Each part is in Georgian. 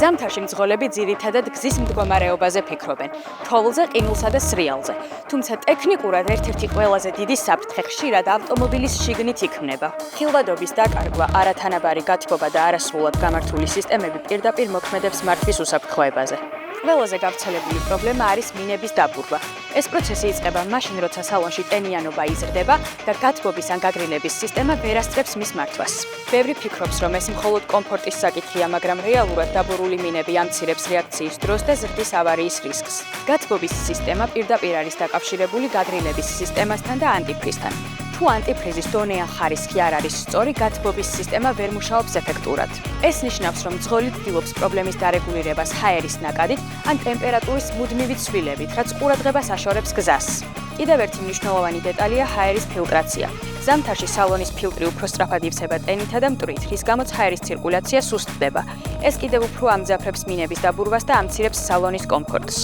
ზამთარში მძღოლები ძირითადად გზის მდგომარეობაზე ფიქრობენ, თოვლზე, ყინულსა და სრიალზე. თუმცა ტექნიკურად ერთ-ერთი ყველაზე დიდი საფრთხე ხშირად ავტომობილის შიგნით იქმნება. ხილვადობის დაკარგვა, არათანაბარი გათბობა და არასრულად გამართული სისტემები პირდაპირ მოქმედებს მართვის უსაფრთხოებაზე. ყველაზე გავრცელებული პრობლემა არის მინების დაბურვა. ეს პროცესი იწყება მაშინ, როცა სალონში ტენიანობა იზრდება და გათბობის ან გაგრილების სისტემა ვერ ასწრებს მის მართვას. ბევრი ფიქრობს, რომ ეს მხოლოდ კომფორტის საკითხია, მაგრამ რეალურად დაბურული მინები ამცირებს რეაქციის დროს და ზრდის ავარიის რისკს. გათბობის სისტემა პირდაპირ არის დაკავშირებული გაგრილების სისტემასთან და ანტიფრიზთან. თუ ანტიფრიზის დონე ან ხარისხი არ არის სწორი, გათბობის სისტემა ვერ მუშაობს ეფექტურად. ეს ნიშნავს, რომ მძღოლი ცდილობს პრობლემის დარეგულირებას ჰაერის ნაკადით ან ტემპერატურის მუდმივი ცვლილებით, რაც ყურადღებას აშორებს გზას. კიდევ ერთი მნიშვნელოვანი დეტალია ჰაერის ფილტრაცია. ზამთარში სალონის ფილტრი უფრო სწრაფად ივსება ტენითა და მტვრით, რის გამოც ჰაერის ცირკულაცია სუსტდება. ეს კიდევ უფრო ამძაფრებს მინების დაბურვას და ამცირებს სალონის კომფორტს.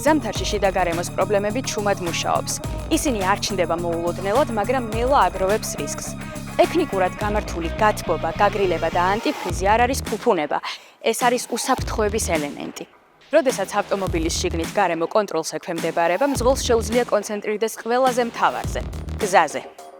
ზამთარში შიდა გარემოს პრობლემები ჩუმად მუშაობს. ისინი არ ჩნდება მოულოდნელად, მაგრამ ნელა აგროვებს რისკს. ტექნიკურად გამართული გათბობა, გაგრილება და ანტიფრიზი არ არის ფუფუნება. ეს არის უსაფრთხოების ელემენტი. როდესაც ავტომობილის შიგნით გარემო კონტროლს ექვემდებარება, მძღოლს შეუძლია კონცენტრირდეს ყველაზე მთავარზე, გზაზე.